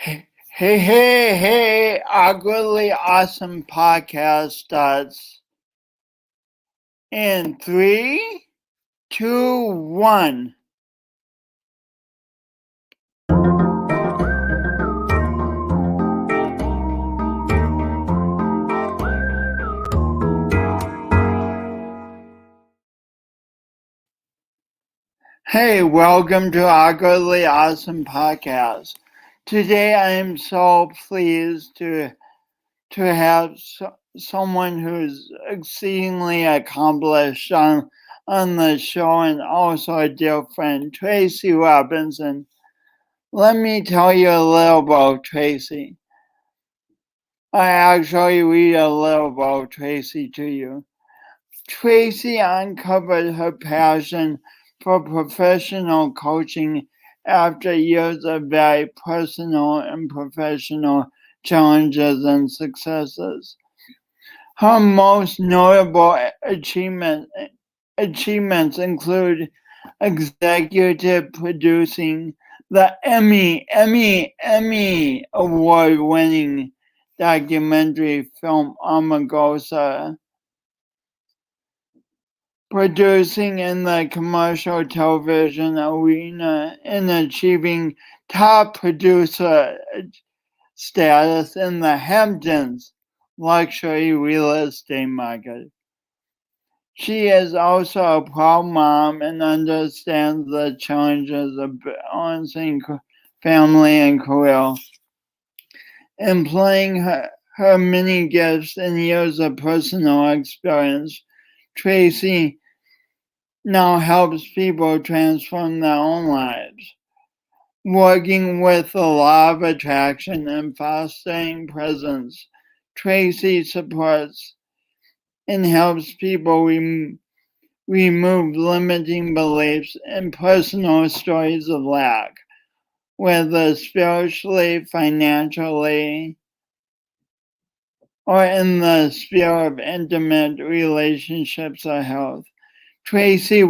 Hey, Awkwardly Awesome podcast starts in 3, 2, 1. Hey, welcome to Awkwardly Awesome podcast. Today I am so pleased to have someone who's exceedingly accomplished on the show and also a dear friend, Tracy Robinson. Let me tell you a little about Tracy. I actually read a little about Tracy to you. Tracy uncovered her passion for professional coaching after years of very personal and professional challenges and successes. Her most notable achievements include executive producing the Emmy award-winning documentary film Amargosa, producing in the commercial television arena, and achieving top producer status in the Hamptons luxury real estate market. She is also a proud mom and understands the challenges of balancing family and career. Employing her many gifts and years of personal experience, Tracy now helps people transform their own lives. Working with the law of attraction and fostering presence, Tracy supports and helps people remove limiting beliefs and personal stories of lack, whether spiritually, financially, or in the sphere of intimate relationships or health. Tracy's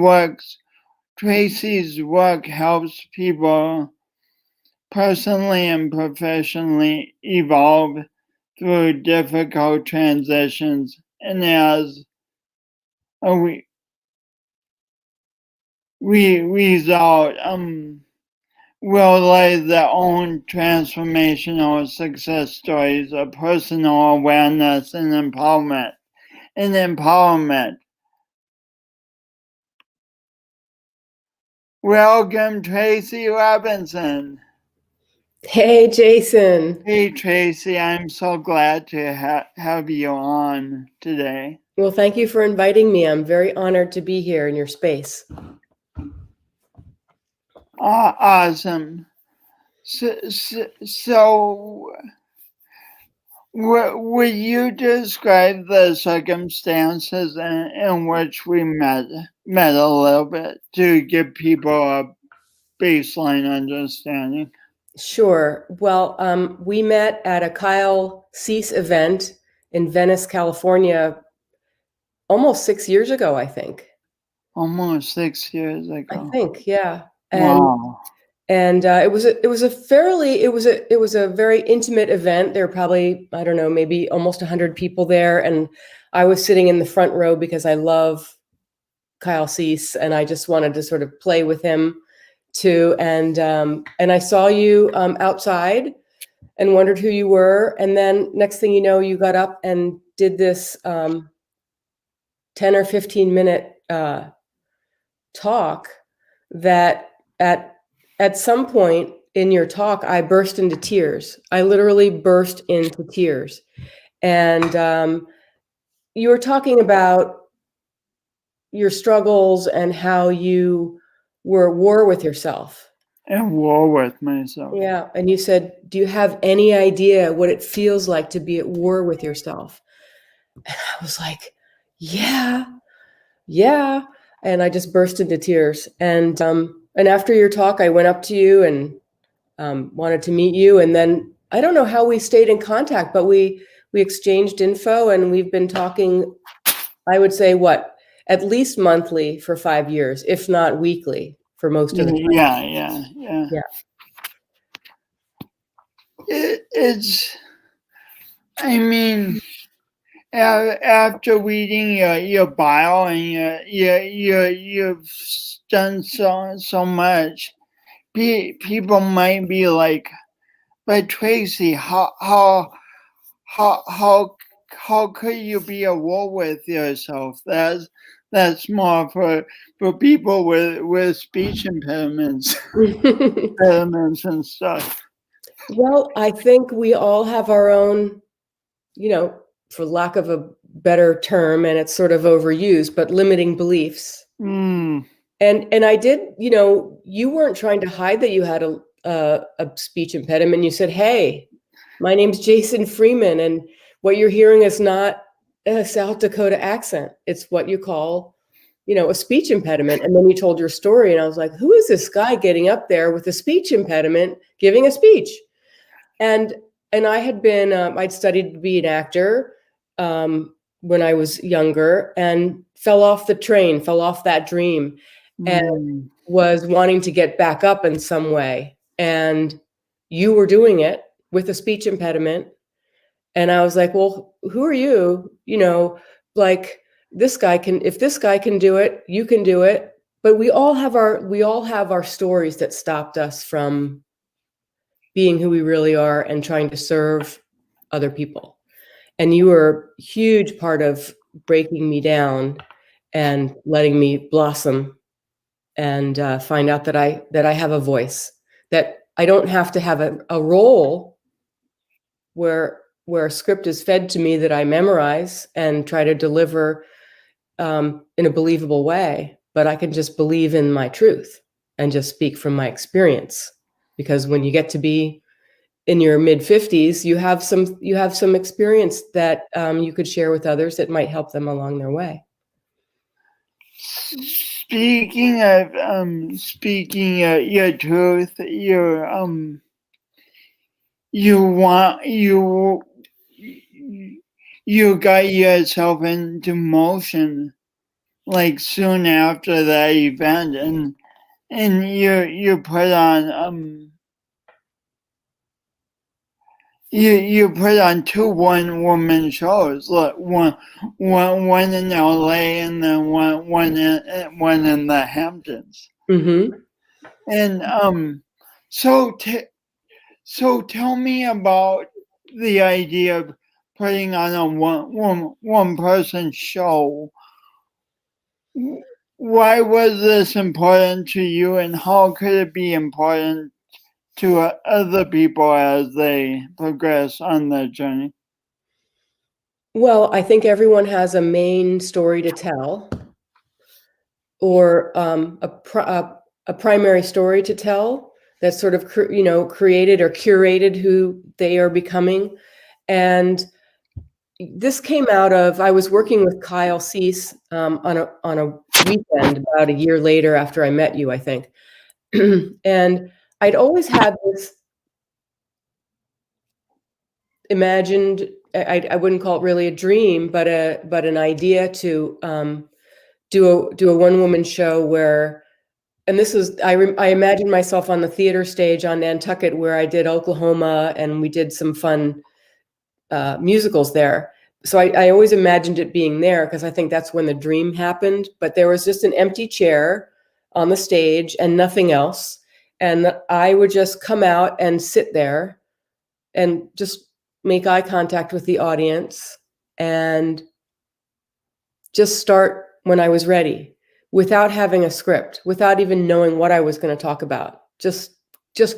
work helps people personally and professionally evolve through difficult transitions, and as a result, will lay their own transformational success stories of personal awareness and empowerment. Welcome, Tracy Robinson. Hey, Jason. Hey, Tracy. I'm so glad to have you on today. Well, thank you for inviting me. I'm very honored to be here in your space. Awesome. So would you describe the circumstances in which we met a little bit to give people a baseline understanding? Sure. Well, we met at a Kyle Cease event in Venice, California, almost 6 years ago, I think. Almost 6 years ago. I think, yeah. Wow. And it was a very intimate event. There were probably, I don't know, maybe almost 100 people there, and I was sitting in the front row because I love Kyle Cease, and I just wanted to sort of play with him too. And I saw you outside and wondered who you were. And then next thing you know, you got up and did this 10 or 15 minute talk that at some point in your talk, I burst into tears. I literally burst into tears. And you were talking about your struggles and how you were at war with yourself. At war with myself. Yeah. And you said, do you have any idea what it feels like to be at war with yourself? And I was like, yeah. And I just burst into tears. And after your talk, I went up to you and wanted to meet you. And then I don't know how we stayed in contact, but we exchanged info, and we've been talking, I would say, at least monthly for 5 years, if not weekly for most of the time. Yeah. it's, I mean, after reading your bio and you've done so much, people might be like, but Tracy, how could you be at war with yourself? That's more for people with speech impediments, impediments and stuff. Well, I think we all have our own, for lack of a better term, and it's sort of overused, but limiting beliefs. Mm. And I did, you weren't trying to hide that you had a speech impediment. You said, "Hey, my name's Jason Freeman, and what you're hearing is not a South Dakota accent. It's what you call, a speech impediment." And then you told your story, and I was like, "Who is this guy getting up there with a speech impediment, giving a speech?" And I had been, I'd studied to be an actor when I was younger, and fell off the train, fell off that dream, and was wanting to get back up in some way. And you were doing it with a speech impediment. And I was like, well, who are you? Like, this guy can, if this guy can do it, you can do it. But we all have our stories that stopped us from being who we really are and trying to serve other people. And you were a huge part of breaking me down and letting me blossom and find out that I have a voice, that I don't have to have a role where a script is fed to me that I memorize and try to deliver in a believable way, but I can just believe in my truth and just speak from my experience. Because when you get to be in your mid-50s, you have some experience that you could share with others that might help them along their way. Speaking of your truth, you got yourself into motion like soon after that event, and you put on you put on 2 one-woman shows, like one in LA and then one in the Hamptons. Mm-hmm. And so tell me about the idea of putting on a one person show. Why was this important to you, and how could it be important to other people as they progress on their journey? Well, I think everyone has a main story to tell, or a primary story to tell that's sort of created or curated who they are becoming. And this came out of, I was working with Kyle Cease on a weekend about a year later after I met you, I think. And I'd always had this imagined, I wouldn't call it really a dream, but an idea to do a one-woman show where, and this was, I imagined myself on the theater stage on Nantucket, where I did Oklahoma, and we did some fun musicals there. So I always imagined it being there, because I think that's when the dream happened. But there was just an empty chair on the stage and nothing else. And I would just come out and sit there and just make eye contact with the audience and just start when I was ready, without having a script, without even knowing what I was going to talk about, just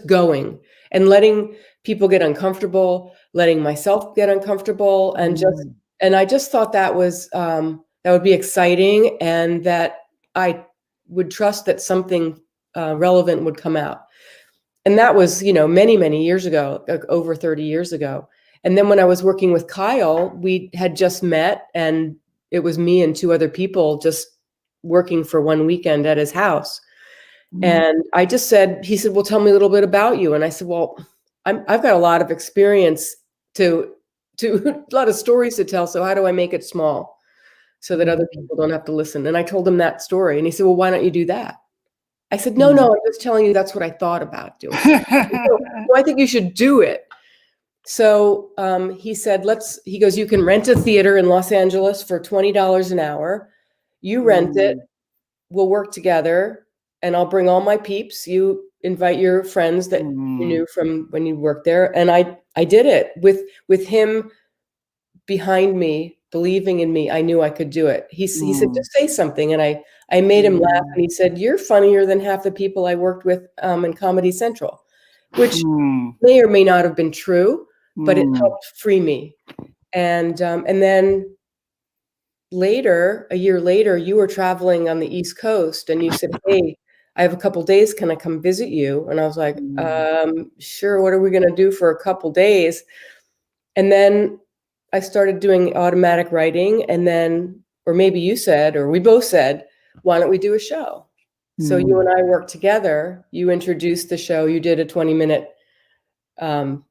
going and letting people get uncomfortable, letting myself get uncomfortable, and I just thought that was that would be exciting, and that I would trust that something relevant would come out. And that was, many, many years ago, like over 30 years ago. And then when I was working with Kyle, we had just met, and it was me and 2 other people just working for one weekend at his house. And I just said, he said, well, tell me a little bit about you. And I said, well, I've got a lot of experience to a lot of stories to tell. So how do I make it small so that other people don't have to listen? And I told him that story. And he said, well, why don't you do that? I said, no, I'm just telling you that's what I thought about doing. So, well, I think you should do it. So he said, he goes, you can rent a theater in Los Angeles for $20 an hour. You rent it. We'll work together and I'll bring all my peeps. You invite your friends that you knew from when you worked there. And I did it with him behind me, believing in me. I knew I could do it. He said, just say something. And I made him laugh. And he said, you're funnier than half the people I worked with in Comedy Central, which may or may not have been true, but it helped free me. And then later, a year later, you were traveling on the East Coast and you said, hey, I have a couple days. Can I come visit you? And I was like, sure. What are we going to do for a couple days? And then I started doing automatic writing. And then, or maybe you said, or we both said, why don't we do a show? So you and I worked together. You introduced the show. You did a 20-minute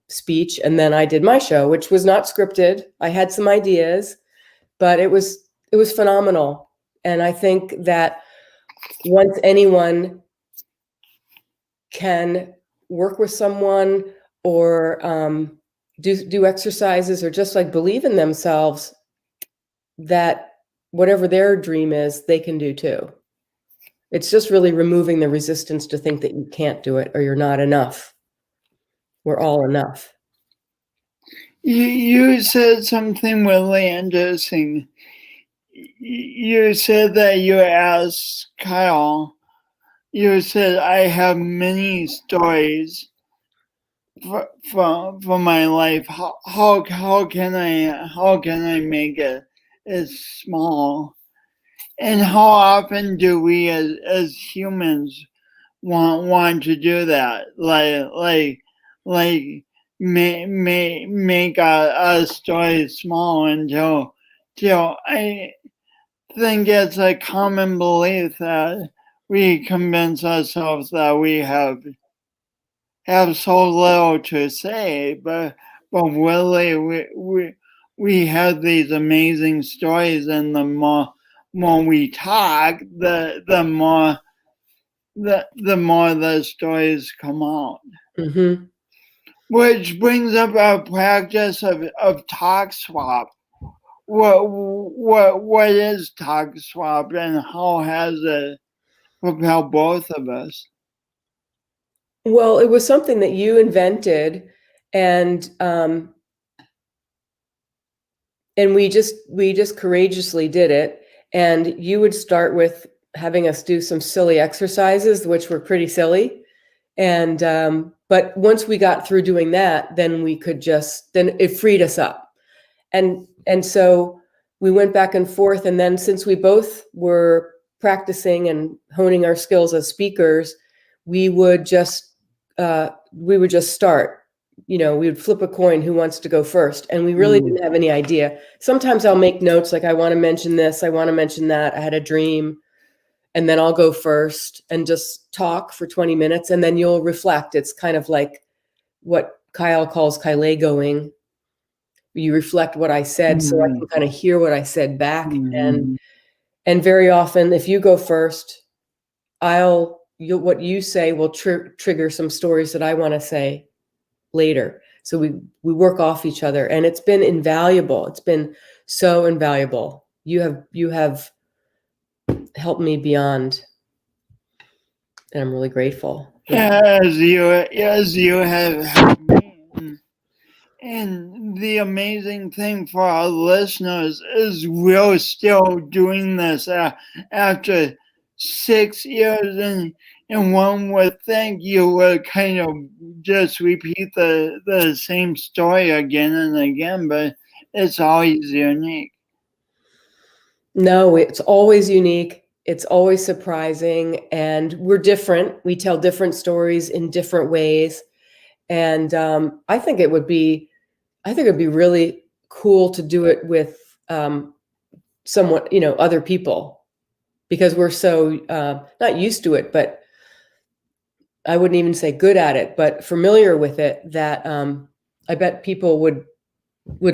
speech. And then I did my show, which was not scripted. I had some ideas, but it was phenomenal. And I think that once anyone can work with someone or do exercises or just like believe in themselves, that whatever their dream is, they can do too. It's just really removing the resistance to think that you can't do it or you're not enough. We're all enough. You said something really interesting. You said that you asked Kyle, you said, I have many stories for my life. How can I make it as small? And how often do we as humans want to do that? Like make a story small until I think it's a common belief that we convince ourselves that we have so little to say, but really we have these amazing stories, and the more we talk, the more the stories come out. Mm-hmm. Which brings up our practice of talk swap. What is talk swap, and how has it propelled both of us? Well, it was something that you invented, and we just courageously did it. And you would start with having us do some silly exercises, which were pretty silly. And but once we got through doing that, then we could then it freed us up. And so we went back and forth. And then since we both were practicing and honing our skills as speakers, we would just start. We would flip a coin, who wants to go first? And we really didn't have any idea. Sometimes I'll make notes, like I want to mention this, I want to mention that, I had a dream, and then I'll go first and just talk for 20 minutes, and then you'll reflect. It's kind of like what Kyle calls Kylegoing. You reflect what I said, so I can kind of hear what I said back. And very often, if you go first, what you say will trigger some stories that I want to say later. So we work off each other, and it's been invaluable. It's been so invaluable. You have helped me beyond, and I'm really grateful. As you have helped me. And the amazing thing for our listeners is we're still doing this after 6 years, and one would think you would kind of just repeat the same story again and again, but it's always unique. No, it's always unique. It's always surprising, and we're different. We tell different stories in different ways. And I think it'd be really cool to do it with someone, other people, because we're so not used to it, but I wouldn't even say good at it, but familiar with it, that I bet people would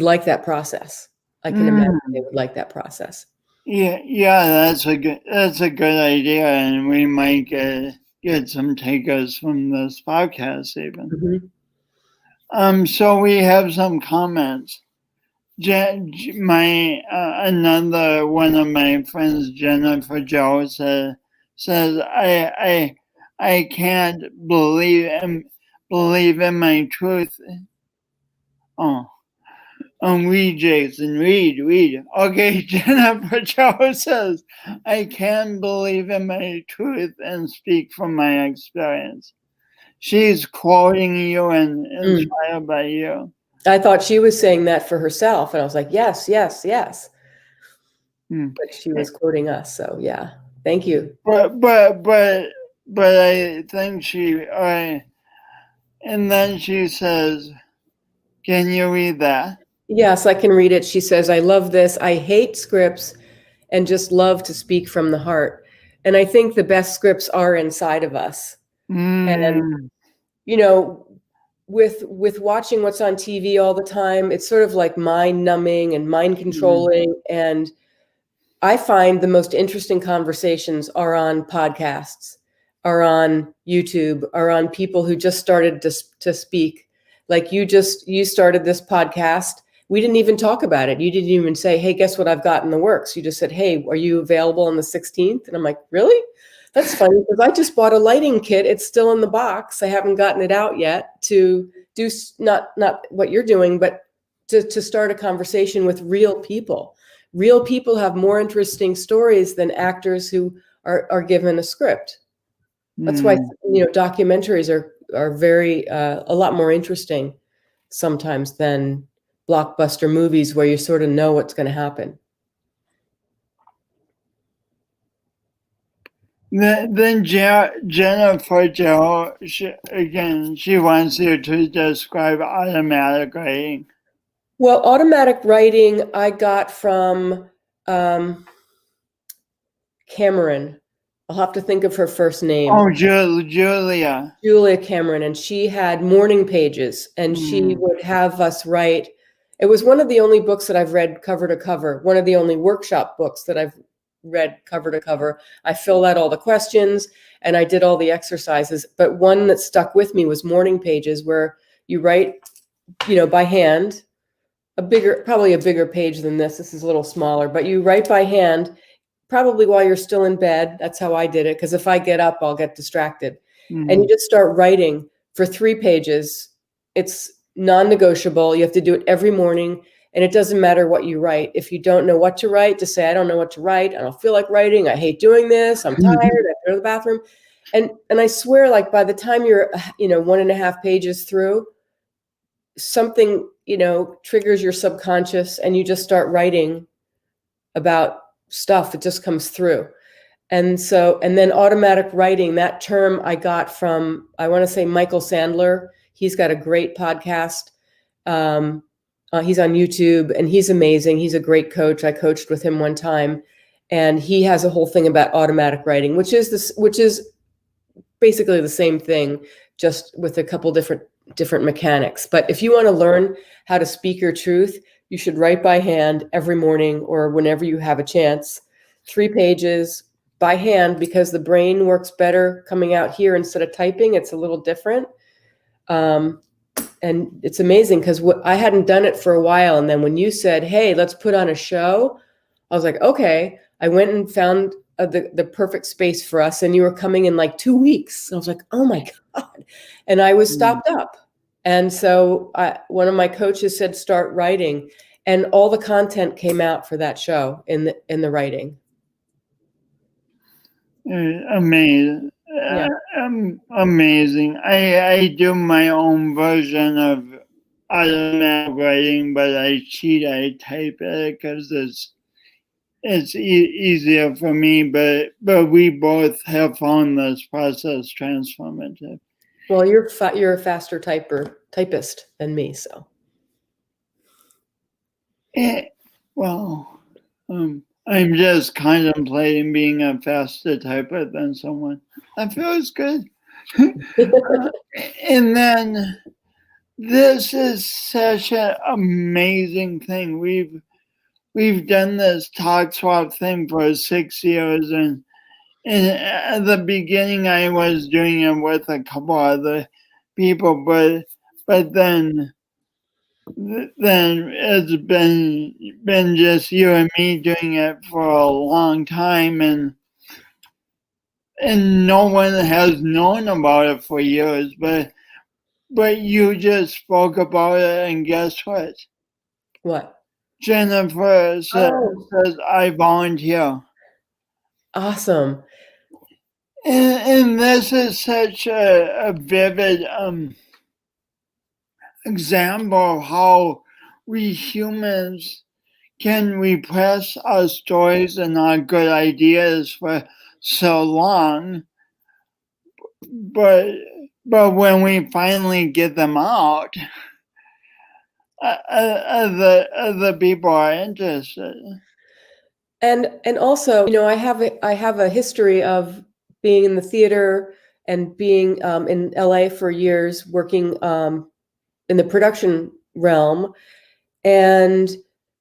like that process. I can imagine they would like that process. Yeah, that's a good idea, and we might get some takers from this podcast even. So we have some comments. Another one of my friends, Jennifer Joe, says I can't believe in my truth. Oh, read, Jason, read. Okay, Jennifer Joe says I can believe in my truth and speak from my experience. She's quoting you and inspired by you. I thought she was saying that for herself, and I was like, yes. But she was quoting us, so yeah. Thank you. But I think and then she says, can you read that? Yes, I can read it. She says, I love this. I hate scripts and just love to speak from the heart. And I think the best scripts are inside of us. And, you know, with watching what's on TV all the time, it's sort of like mind numbing and mind controlling. And I find the most interesting conversations are on podcasts, are on YouTube, are on people who just started to speak. Like you started this podcast. We didn't even talk about it. You didn't even say, hey, guess what I've got in the works? You just said, hey, are you available on the 16th? And I'm like, really? That's funny because I just bought a lighting kit. It's still in the box. I haven't gotten it out yet to do not what you're doing, but to start a conversation with real people. Real people have more interesting stories than actors who are given a script. That's why documentaries are very a lot more interesting sometimes than blockbuster movies where you sort of know what's going to happen. Then Jennifer Joe, she wants you to describe automatic writing. Well, automatic writing I got from Cameron. I'll have to think of her first name. Oh, Julia. Julia Cameron, and she had morning pages, and she would have us write. It was one of the only books that I've read cover to cover, one of the only workshop books that I've read cover to cover. I filled out all the questions and I did all the exercises, but one that stuck with me was morning pages where you write, by hand, probably a bigger page than this. This is a little smaller, but you write by hand, probably while you're still in bed. That's how I did it, because if I get up, I'll get distracted. And you just start writing for 3 pages. It's non-negotiable. You have to do it every morning. And it doesn't matter what you write. If you don't know what to write, just say, I don't know what to write. I don't feel like writing. I hate doing this. I'm tired. I have to go to the bathroom. And I swear, like by the time you're, 1.5 pages through, something, triggers your subconscious and you just start writing about stuff. It just comes through. And then automatic writing, that term I got from, I want to say Michael Sandler. He's got a great podcast. He's on YouTube and he's amazing. He's a great coach. I coached with him one time, and he has a whole thing about automatic writing, which is basically the same thing, just with a couple different mechanics. But if you want to learn how to speak your truth, you should write by hand every morning or whenever you have a chance, 3 pages by hand, because the brain works better coming out here instead of typing. It's a little different. And it's amazing because I hadn't done it for a while. And then when you said, hey, let's put on a show, I was like, okay. I went and found the perfect space for us. And you were coming in like 2 weeks. And I was like, oh my God. And I was stopped up. And so one of my coaches said, start writing. And all the content came out for that show in the writing. Amazing. Yeah. Amazing. I do my own version of automatic writing, but I cheat. I type it because it's easier for me. But we both have found this process transformative. Well, you're a faster typist than me, so. I'm just contemplating being a faster typer than someone. That feels good. And then this is such an amazing thing. We've done this talk swap thing for 6 years, and at the beginning I was doing it with a couple other people, but but then it's been just you and me doing it for a long time, and no one has known about it for years, but you just spoke about it, and guess what? What? Jennifer says I volunteer. Awesome. And this is such a vivid example of how we humans can repress our stories and our good ideas for so long, but when we finally get them out, other people are interested. And also, I have a history of being in the theater and being in LA for years, working in the production realm. And,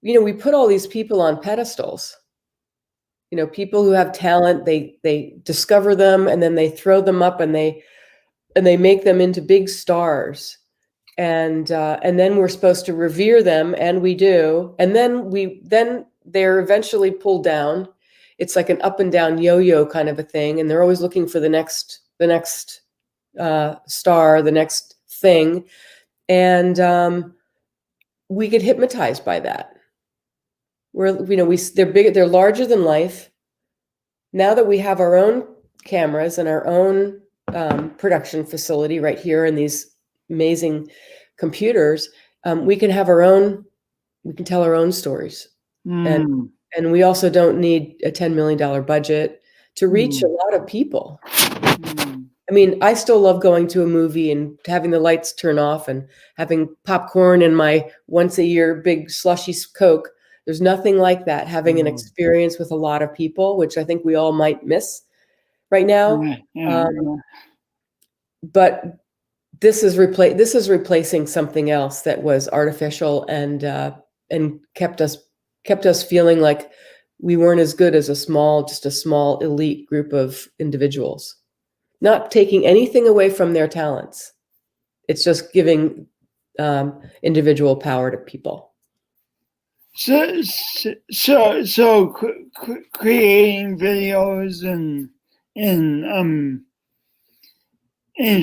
we put all these people on pedestals. People who have talent, they discover them, and then they throw them up, and they make them into big stars. And then we're supposed to revere them, and we do. And then they're eventually pulled down. It's like an up and down yo-yo kind of a thing, and they're always looking for the next star, the next thing. And we get hypnotized by that. They're big, they're larger than life. Now that we have our own cameras and our own production facility right here in these amazing computers, we can tell our own stories. And we also don't need a $10 million budget to reach a lot of people. I mean, I still love going to a movie and having the lights turn off and having popcorn and my once a year big slushy Coke. There's nothing like that, having an experience with a lot of people, which I think we all might miss right now. But this is replacing something else that was artificial and kept us feeling like we weren't as good as a small elite group of individuals. Not taking anything away from their talents. It's just giving individual power to people. So creating videos and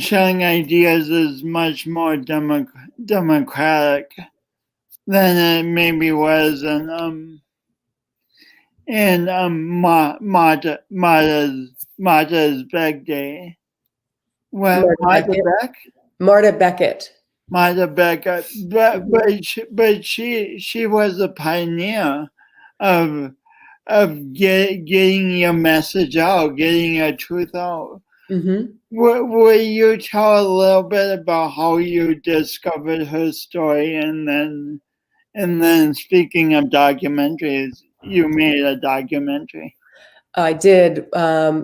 sharing ideas is much more democratic than it maybe was in Marta's Beck day. What, Marta Beckett. Marta Beckett, but she was a pioneer of getting your message out, getting your truth out. Mm-hmm. Will you tell a little bit about how you discovered her story, and then speaking of documentaries, you made a documentary? I did.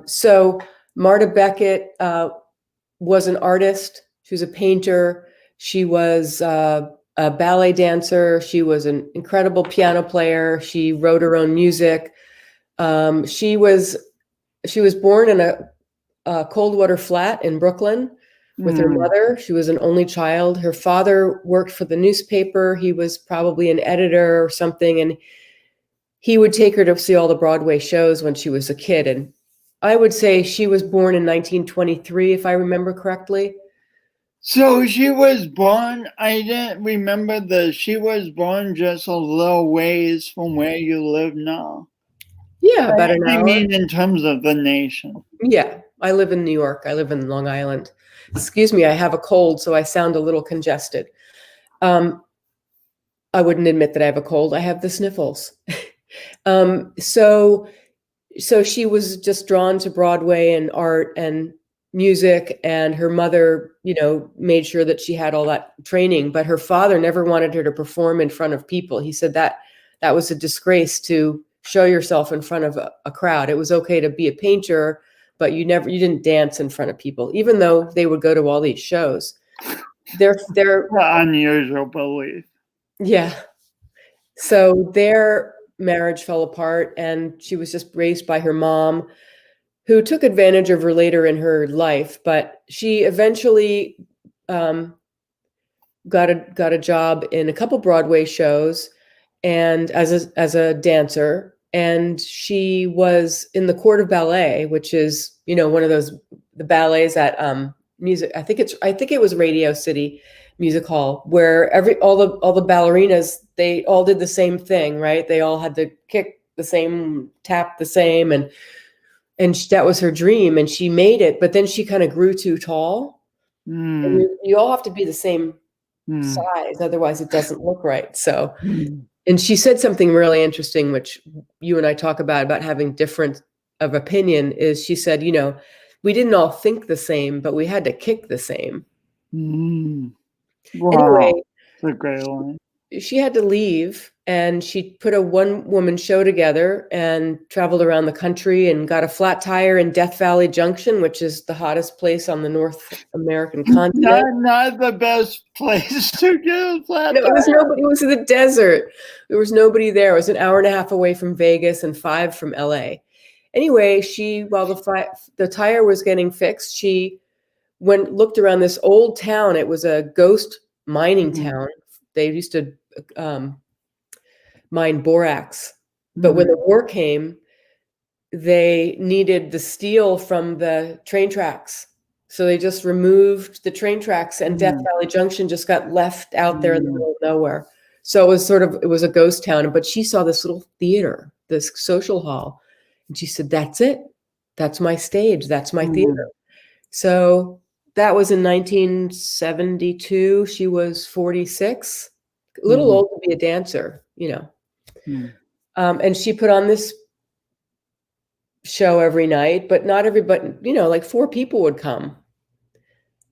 So Marta Beckett was an artist. She was a painter. She was a ballet dancer. She was an incredible piano player. She wrote her own music. She was born in a Coldwater flat in Brooklyn with her mother. She was an only child. Her father worked for the newspaper. He was probably an editor or something, and he would take her to see all the Broadway shows when she was a kid. And I would say she was born in 1923, if I remember correctly. So she was born, I didn't remember she was born just a little ways from where you live now. Yeah, about an hour. I mean, in terms of the nation. Yeah, I live in New York. I live in Long Island. Excuse me, I have a cold, so I sound a little congested. I wouldn't admit that I have a cold. I have the sniffles. So she was just drawn to Broadway and art and music, and her mother, made sure that she had all that training, but her father never wanted her to perform in front of people. He said that was a disgrace to show yourself in front of a crowd. It was okay to be a painter, but you didn't dance in front of people, even though they would go to all these shows. They're unusual belief. Yeah. So their marriage fell apart, and she was just raised by her mom, who took advantage of her later in her life. But she eventually got a job in a couple Broadway shows, and as a dancer. And she was in the Court of Ballet, which is, one of those, the ballets at music. I think it was Radio City Music Hall, where all the ballerinas, they all did the same thing, right? They all had to kick the same, tap the same, and that was her dream, and she made it. But then she kind of grew too tall. And you all have to be the same size, otherwise it doesn't look right. So, and she said something really interesting, which you and I talk about having different of opinion, is she said, we didn't all think the same, but we had to kick the same. Wow. Anyway, that's a great one. She had to leave, and she put a one-woman show together and traveled around the country and got a flat tire in Death Valley Junction, which is the hottest place on the North American continent. Not the best place to get a flat tire. It was nobody. It was in the desert. There was nobody there. It was an hour and a half away from Vegas and 5 from LA. Anyway, while the tire was getting fixed, she looked around this old town. It was a ghost mining town. They used to mine borax. But when the war came, they needed the steel from the train tracks. So they just removed the train tracks, and Death Valley Junction just got left out there in the middle of nowhere. So it was a ghost town. But she saw this little theater, this social hall. And she said, that's it. That's my stage. That's my theater. So that was in 1972. She was 46, a little old to be a dancer, and she put on this show every night, but not everybody, like 4 people would come.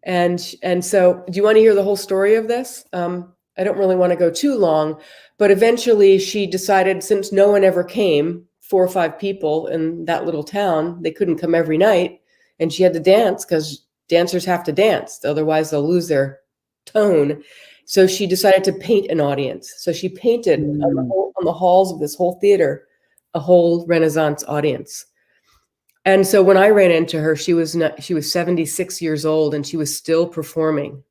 And so, do you want to hear the whole story of this? I don't really want to go too long, but eventually she decided, since no one ever came, 4 or 5 people in that little town, they couldn't come every night, and she had to dance because dancers have to dance, otherwise they'll lose their tone. So she decided to paint an audience. So she painted on the halls of this whole theater a whole Renaissance audience. And so when I ran into her, she was 76 years old, and she was still performing.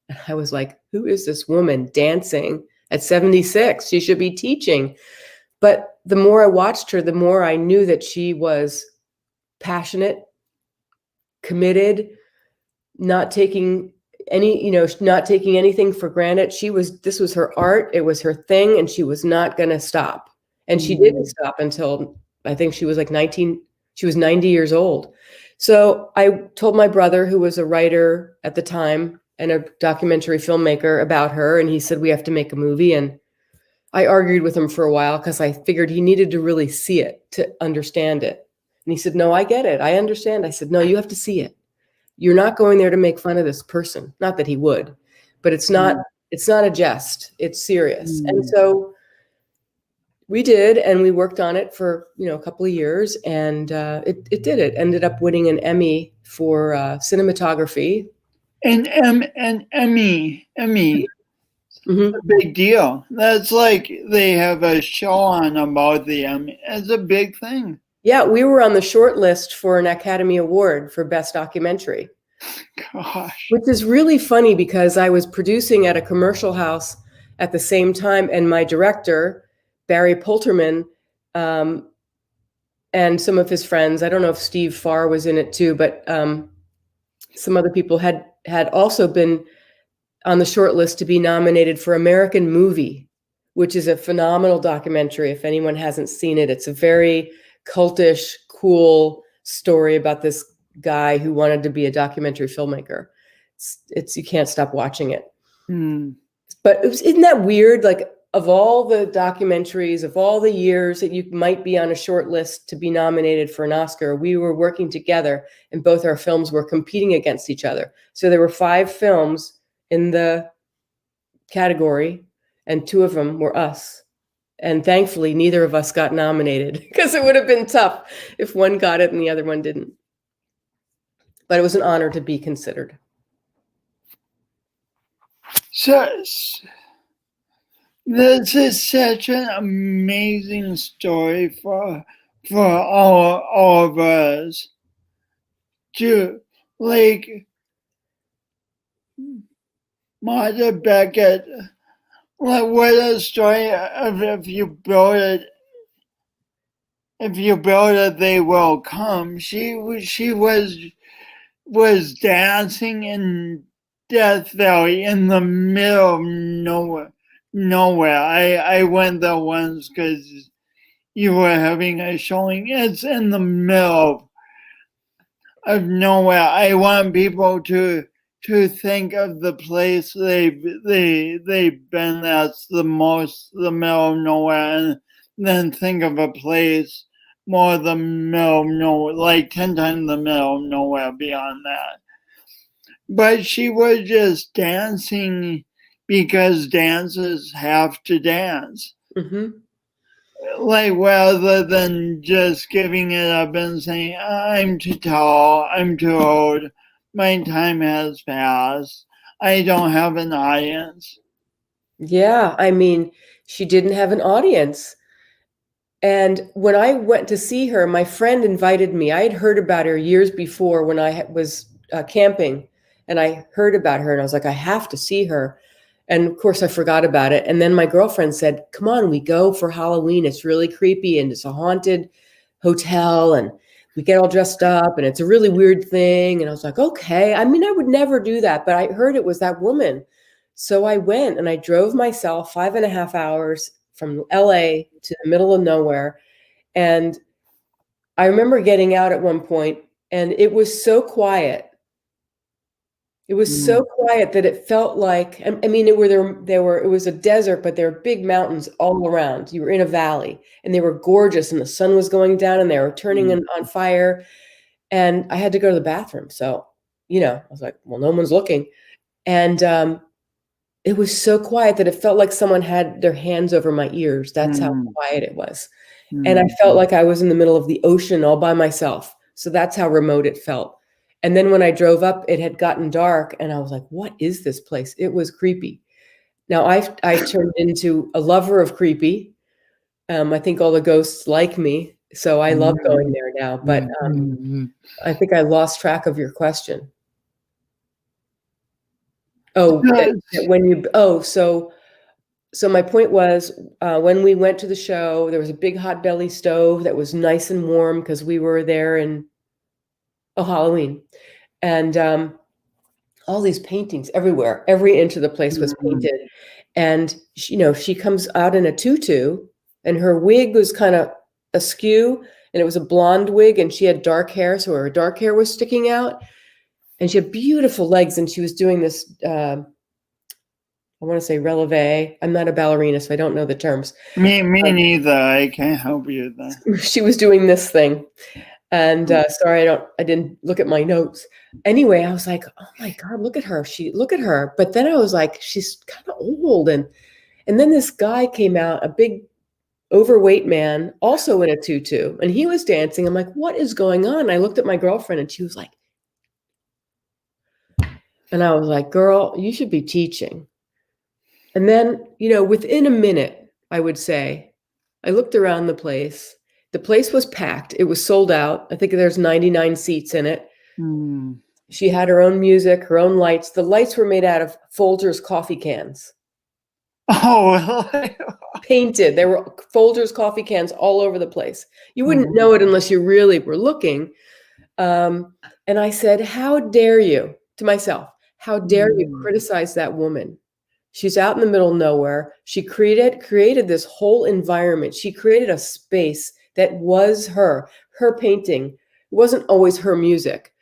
And I was like, who is this woman dancing at 76? She should be teaching. But the more I watched her, the more I knew that she was passionate, committed, not taking anything for granted. This was her art. It was her thing, and she was not going to stop. And she didn't stop until I think she was like 19. She was 90 years old. So I told my brother, who was a writer at the time and a documentary filmmaker, about her. And he said, we have to make a movie. And I argued with him for a while because I figured he needed to really see it to understand it. And he said, no, I get it. I understand. I said, no, you have to see it. You're not going there to make fun of this person. Not that he would, but it's not a jest. It's serious. And so we did, and we worked on it for, a couple of years, and it ended up winning an Emmy for cinematography. An Emmy. A big deal. That's like they have a show on about the Emmy. It's a big thing. Yeah, we were on the short list for an Academy Award for Best Documentary. Gosh. Which is really funny because I was producing at a commercial house at the same time, and my director, Barry Polterman, and some of his friends, I don't know if Steve Farr was in it too, but some other people had also been on the short list to be nominated for American Movie, which is a phenomenal documentary. If anyone hasn't seen it, it's a very cultish, cool story about this guy who wanted to be a documentary filmmaker. It's you can't stop watching it. But isn't that weird? Like, of all the documentaries, of all the years that you might be on a short list to be nominated for an Oscar, we were working together, and both our films were competing against each other. So there were 5 films in the category, and 2 of them were us. And thankfully, neither of us got nominated, because it would have been tough if one got it and the other one didn't. But it was an honor to be considered. So, this is such an amazing story for all of us to, like, Martha Beckett, what a story of if you build it, they will come. She was dancing in Death Valley in the middle of nowhere. I went there once because you were having a showing. It's in the middle of nowhere. I want people to think of the place they've been that's the middle of nowhere, and then think of a place more the middle of nowhere, like 10 times the middle of nowhere beyond that. But she was just dancing because dancers have to dance. Mm-hmm. Like, rather than just giving it up and saying, I'm too tall, I'm too old, my time has passed, I don't have an audience. Yeah, I mean, she didn't have an audience. And when I went to see her, my friend invited me. I had heard about her years before when I was camping, and I heard about her, and I was like, I have to see her. And of course, I forgot about it. And then my girlfriend said, come on, we go for Halloween. It's really creepy, and it's a haunted hotel, and we get all dressed up, and it's a really weird thing. And I was like, okay. I mean, I would never do that, but I heard it was that woman. So I went and I drove myself 5.5 hours from LA to the middle of nowhere. And I remember getting out at one point, and it was so quiet. It was so quiet that it felt like, I mean, it was a desert, but there were big mountains all around. You were in a valley, and they were gorgeous, and the sun was going down, and they were turning on fire. And I had to go to the bathroom. So, I was like, well, no one's looking. And it was so quiet that it felt like someone had their hands over my ears. That's how quiet it was. And I felt like I was in the middle of the ocean all by myself. So that's how remote it felt. And then when I drove up, it had gotten dark, and I was like, what is this place? It was creepy. Now I turned into a lover of creepy. I think all the ghosts like me. So I love going there now. But I think I lost track of your question. So my point was, when we went to the show, there was a big hot belly stove that was nice and warm because we were there in Halloween, and all these paintings everywhere. Every inch of the place was painted, and she comes out in a tutu, and her wig was kind of askew, and it was a blonde wig, and she had dark hair, so her dark hair was sticking out, and she had beautiful legs, and she was doing this. I want to say releve. I'm not a ballerina, so I don't know the terms. Me neither. I can't help you there. She was doing this thing. And sorry, I didn't look at my notes. Anyway, I was like, oh my God, look at her. Look at her. But then I was like, she's kind of old. And then this guy came out, a big overweight man, also in a tutu, and he was dancing. I'm like, what is going on? I looked at my girlfriend, and she was like, and I was like, girl, you should be teaching. And then, within a minute, I would say, I looked around the place. The place was packed. It was sold out. I think there's 99 seats in it. She had her own music, her own lights. The lights were made out of Folgers coffee cans. Oh, really? Painted. There were Folgers coffee cans all over the place. You wouldn't know it unless you really were looking. And I said, how dare you, to myself, how dare you criticize that woman? She's out in the middle of nowhere. She created this whole environment. She created a space that was her painting. It wasn't always her music,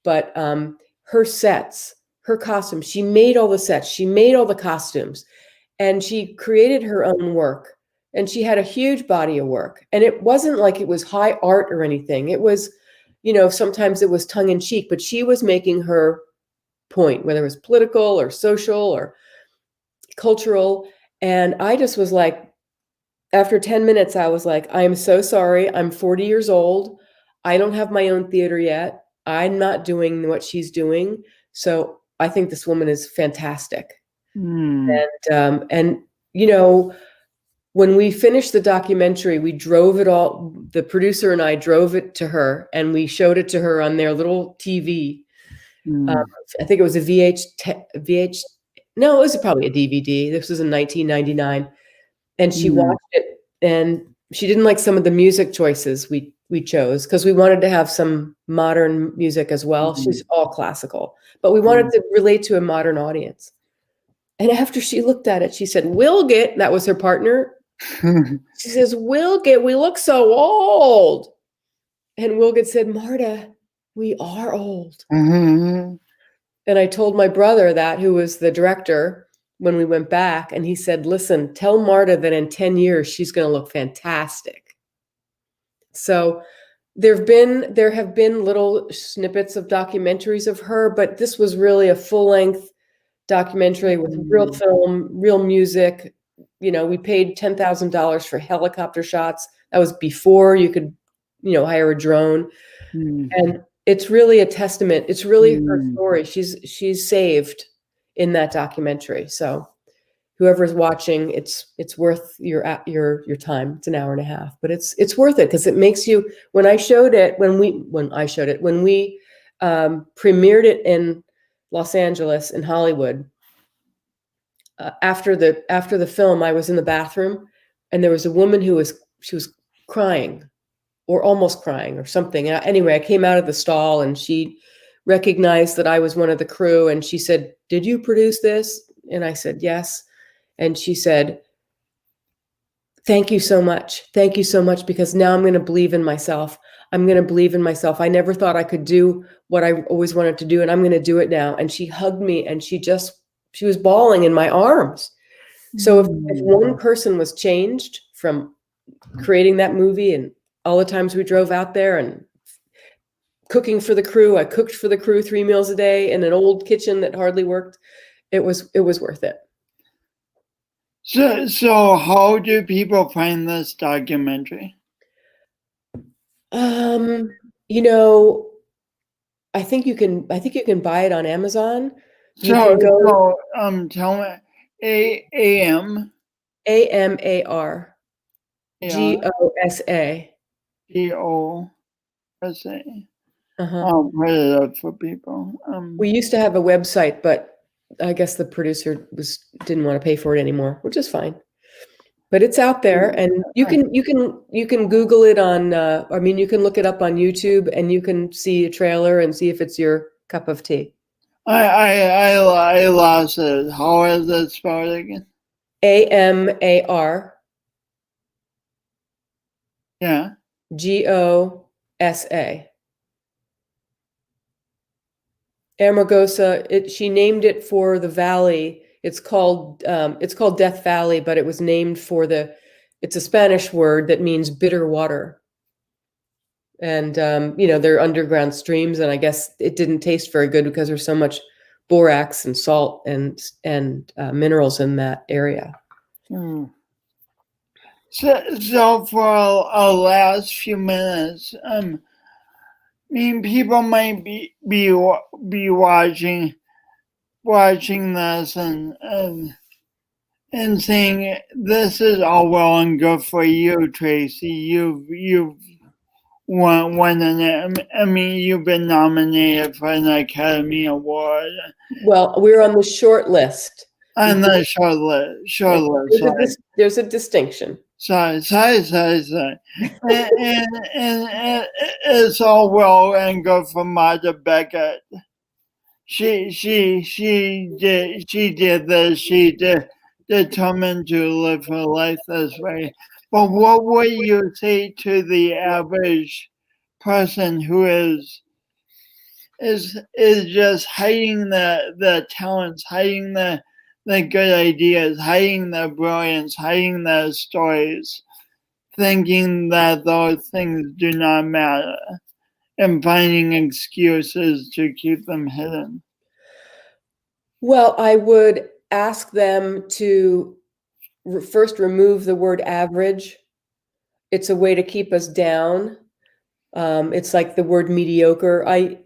but her sets, her costumes. She made all the sets. She made all the costumes, and she created her own work. And she had a huge body of work. And it wasn't like it was high art or anything. It was, sometimes it was tongue in cheek, but she was making her point, whether it was political or social or cultural. And I just was like, after 10 minutes, I was like, I'm so sorry. I'm 40 years old. I don't have my own theater yet. I'm not doing what she's doing. So I think this woman is fantastic. And when we finished the documentary, we drove it all. The producer and I drove it to her, and we showed it to her on their little TV. I think it was a VHS No, it was probably a DVD. This was in 1999. And she Mm, watched it, and she didn't like some of the music choices we chose, because we wanted to have some modern music as well. mm, She's all classical, but we wanted mm. to relate to a modern audience. And after she looked at it, she said, Wilgit, that was her partner. She says, Wilgit, we look so old. And Wilgit said, Marta, we are old. Mhm. And I told my brother that, who was the director, when we went back, and he said, listen, tell Marta that in 10 years, she's going to look fantastic. So there have been little snippets of documentaries of her, but this was really a full-length documentary with real film, real music. We paid $10,000 for helicopter shots. That was before you could, hire a drone. Mm, And it's really a testament. It's really her mm, story. She's saved in that documentary. So whoever's watching, it's worth your time. It's an hour and a half, but it's worth it, because it makes you. When I showed it, when we premiered it in Los Angeles, in Hollywood, after the film, I was in the bathroom, and there was a woman she was crying, or almost crying, or something. Anyway, I came out of the stall, and she recognized that I was one of the crew, and she said, "Did you produce this?" And I said, "Yes." And she said, "Thank you so much. Thank you so much, because now I'm going to believe in myself. I'm going to believe in myself. I never thought I could do what I always wanted to do, and I'm going to do it now." And she hugged me, and she was bawling in my arms. So if one person was changed from creating that movie, and all the times we drove out there and cooking for the crew, I cooked for the crew 3 meals a day in an old kitchen that hardly worked. It was worth it. So how do people find this documentary? Um, you know, I think you can buy it on Amazon. You can go Tell me, A-M, yeah, Amargosa. G-O-S-A. Uh-huh. I'll put it up for people. We used to have a website, but I guess the producer didn't want to pay for it anymore, which is fine. But it's out there, and you can Google it on. You can look it up on YouTube, and you can see a trailer and see if it's your cup of tea. I lost it. How is it spelled again? Amargosa. Yeah. Amargosa. She named it for the valley. It's called Death Valley, but it was named for it's a Spanish word that means bitter water. And they're underground streams, and I guess it didn't taste very good because there's so much borax and salt and minerals in that area. Hmm. So for our last few minutes, people might be watching this and saying, this is all well and good for you, Tracy. You've won an Emmy. You've been nominated for an Academy Award. Well, we're on the short list. On the short list. There's a distinction. Sorry. and it's all well and good for Marta Beckett. She did this. She determined to live her life this way. But what would you say to the average person who is just hiding the talents, hiding the good ideas, hiding the brilliance, hiding the stories, thinking that those things do not matter, and finding excuses to keep them hidden? Well, I would ask them to first remove the word average. It's a way to keep us down. It's like the word mediocre. I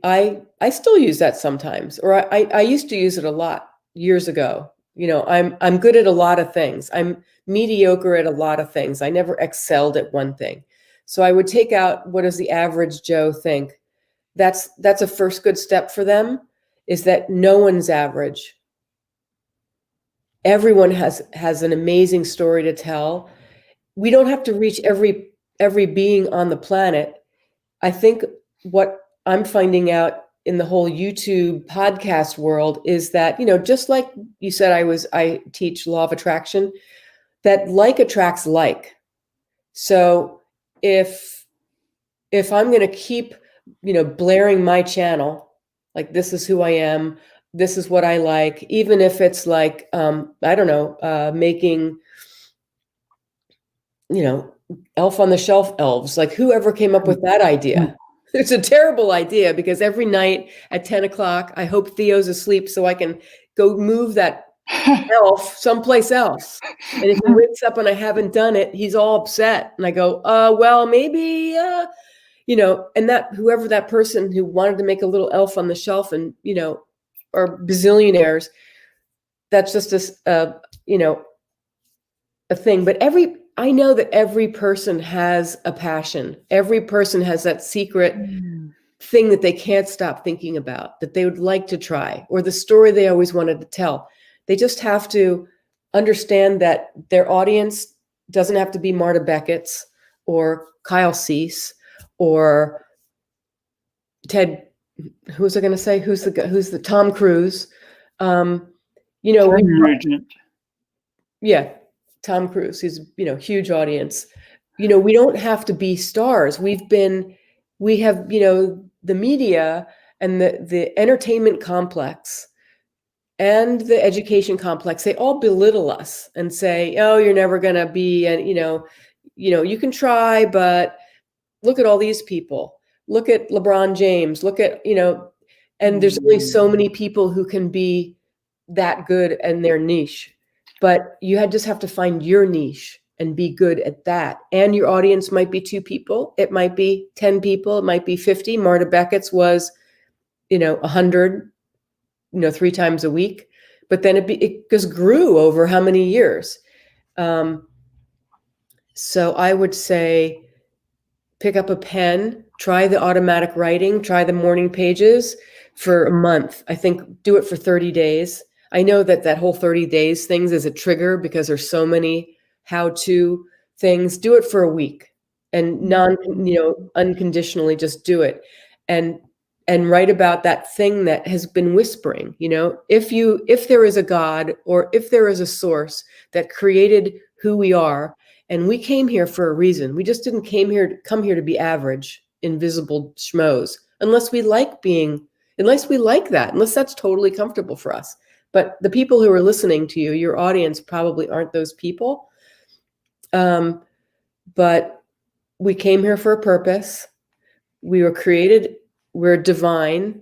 still use that sometimes, or I used to use it a lot years ago. I'm good at a lot of things. I'm mediocre at a lot of things. I never excelled at one thing. So I would take out, what does the average Joe think? That's a first good step for them, is that no one's average. everyone has an amazing story to tell. We don't have to reach every being on the planet. I think what I'm finding out in the whole YouTube podcast world is that, just like you said, I teach law of attraction, that like attracts like. So if I'm going to keep, blaring my channel, like, this is who I am, this is what I like, even if it's like, I don't know, making, elf on the shelf elves, like, whoever came up with that idea. It's a terrible idea, because every night at 10 o'clock, I hope Theo's asleep so I can go move that elf someplace else. And if he wakes up and I haven't done it, he's all upset. And I go, well, maybe, and that whoever that person who wanted to make a little elf on the shelf and, are bazillionaires, that's just a thing. But I know that every person has a passion. Every person has that secret thing that they can't stop thinking about, that they would like to try, or the story they always wanted to tell. They just have to understand that their audience doesn't have to be Marta Beckett's or Kyle Cease or Ted. Who's I going to say? Who's the Tom Cruise? Yeah, Tom Cruise. He's huge audience. We don't have to be stars. We have the media and the entertainment complex and the education complex, they all belittle us and say, oh, you're never going to be, and you can try, but look at all these people. Look at LeBron James. Look at, and there's only so many people who can be that good in their niche. But you just have to find your niche and be good at that. And your audience might be 2 people. It might be 10 people. It might be 50. Marta Beckett's was, 100, 3 times a week. But then it just grew over how many years? So I would say pick up a pen, try the automatic writing, try the morning pages for a month. I think do it for 30 days. I know that whole 30 days things is a trigger because there's so many how-to things. Do it for a week and unconditionally just do it. And write about that thing that has been whispering, if there is a God or if there is a source that created who we are, and we came here for a reason. We just didn't come here to be average, invisible schmoes, unless we like that, unless that's totally comfortable for us. But the people who are listening to you, your audience, probably aren't those people. But we came here for a purpose. We were created, we're divine.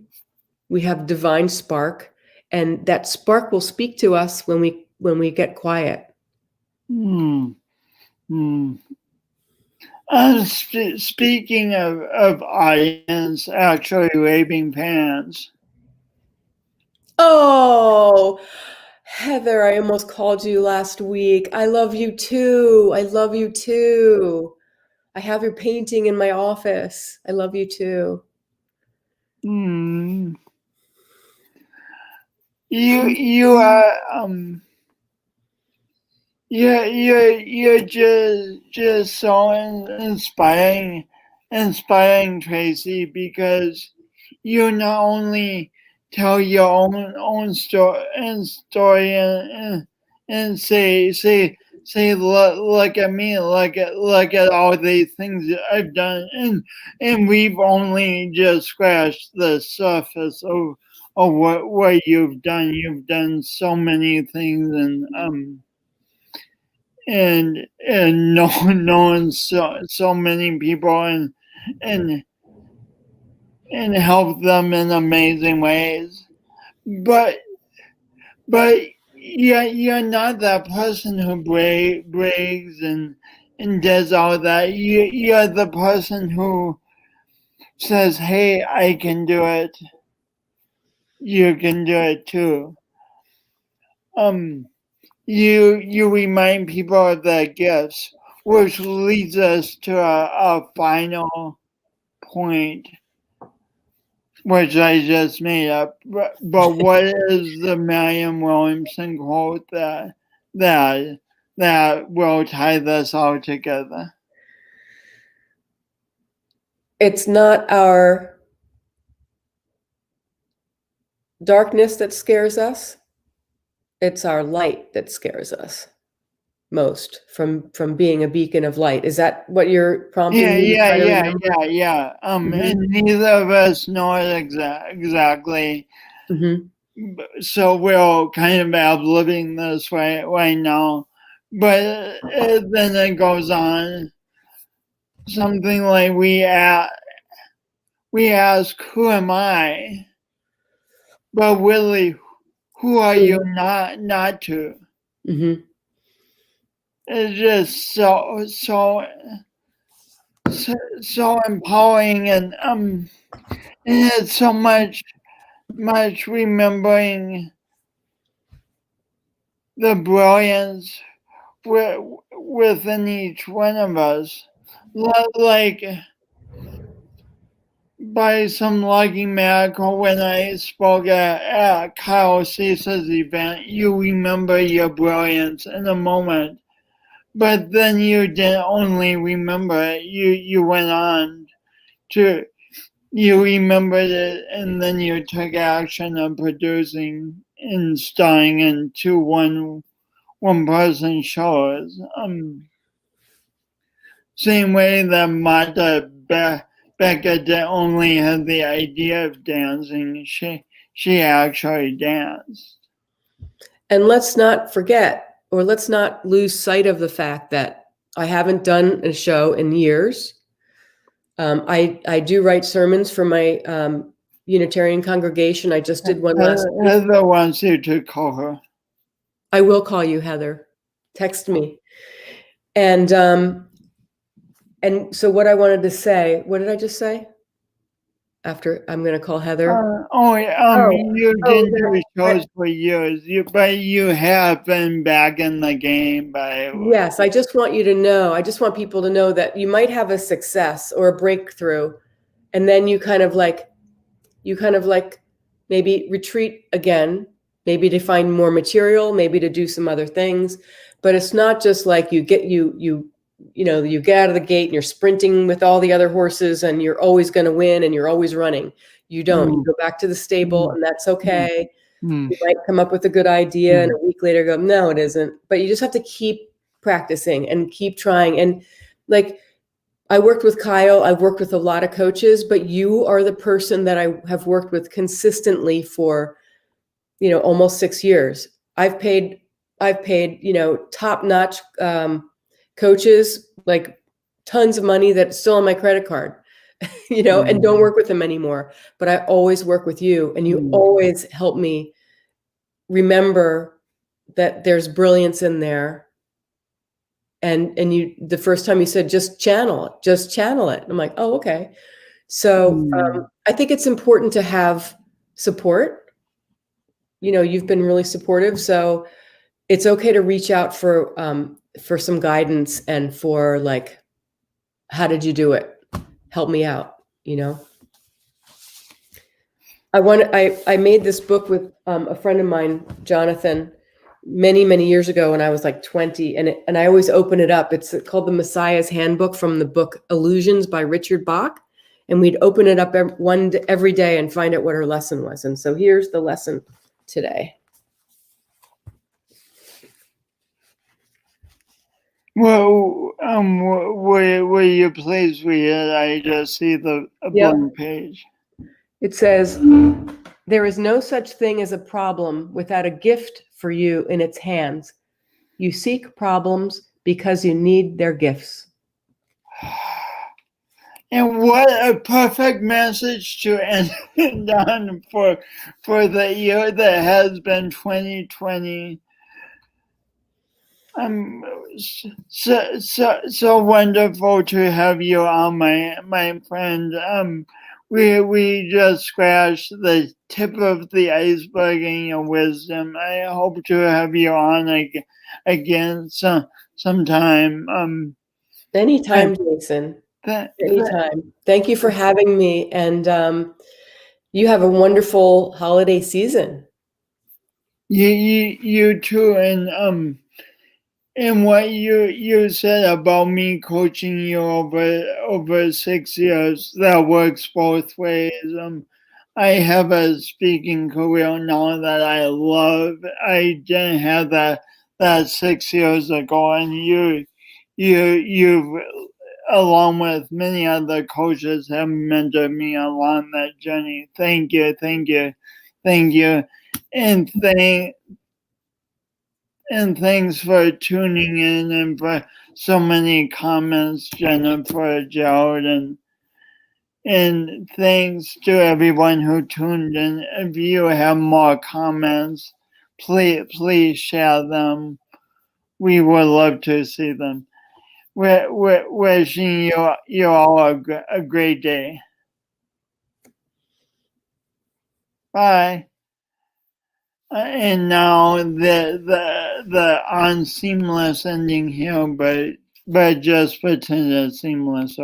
We have divine spark, and that spark will speak to us when we get quiet. Speaking of audience, actually waving fans. Oh, Heather, I almost called you last week. I love you too. I love you too. I have your painting in my office. I love you too. You're just so inspiring, Tracy, because you not only tell your own story and say look at me, look at all these things that I've done, and we've only just scratched the surface of what you've done. You've done so many things, and knowing so many people and help them in amazing ways. But you're not that person who brags and does all that. You're the person who says, hey, I can do it. You can do it too. You remind people of their gifts, which leads us to a final point. which I just made up. But what is the Marianne Williamson quote that will tie this all together? It's not our darkness that scares us. It's our light that scares us most from being a beacon of light. Is that what you're prompting me to try to remember? Yeah. And neither of us know it exactly. So we're kind of living this way right now. But then it goes on. Something like we ask, who am I? But really, who are you not to? It's just so empowering, and it's so much remembering the brilliance within each one of us. Like by some lucky miracle, when I spoke at Kyle Cease's event, you remember your brilliance in a moment. But then you didn't only remember it, you went on to, you remembered it, and then you took action of producing and starring in two one-person shows. Same way that Martha Becca didn't only have the idea of dancing, she actually danced. And let's not forget, or let's not lose sight of the fact that I haven't done a show in years. I do write sermons for my Unitarian congregation. I just did one last week. Heather wants you to call her. I will call you, Heather. Text me. And so what I wanted to say, what did I just say? After I'm going to call Heather. You didn't do shows for years, but you have been back in the game. Yes, I just want you to know. I just want people to know that you might have a success or a breakthrough, and then you kind of like maybe retreat again, maybe to find more material, maybe to do some other things. But it's not just like you get out of the gate and you're sprinting with all the other horses and you're always going to win and you're always running. You don't. You go back to the stable, and that's okay. You might come up with a good idea and a week later go, no, it isn't. But you just have to keep practicing and keep trying. And like, I worked with Kyle, I've worked with a lot of coaches, but you are the person that I have worked with consistently for, almost 6 years. I've paid, top-notch coaches, like tons of money that's still on my credit card, and don't work with them anymore. But I always work with you, and you always help me remember that there's brilliance in there. And you, the first time you said, just channel it. I'm like, oh, okay. So I think it's important to have support. You've been really supportive, so it's okay to reach out for some guidance and for like, how did you do it? Help me out. I made this book with a friend of mine, Jonathan, many, many years ago when I was like 20, and I always open it up. It's called The Messiah's Handbook, from the book Illusions by Richard Bach. And we'd open it up every day and find out what her lesson was. And so here's the lesson today. Well, will you please read it? I just see the blank page. It says, there is no such thing as a problem without a gift for you in its hands. You seek problems because you need their gifts. And what a perfect message to end on for the year that has been 2020. So wonderful to have you on, my friend. We just scratched the tip of the iceberg in your wisdom. I hope to have you on again sometime. Anytime, Jason. Anytime. Thank you for having me. And You have a wonderful holiday season. You too, and what you said about me coaching you over 6 years, that works both ways. I have a speaking career now that I love. I didn't have that 6 years ago, and you've along with many other coaches have mentored me along that journey. Thank you, thank you, thank you, and thanks for tuning in and for so many comments, Jennifer, Gerald, and thanks to everyone who tuned in. If you have more comments, please share them. We would love to see them. We're wishing you all a great day. Bye. And now the unseamless ending here, but just pretend it's seamless.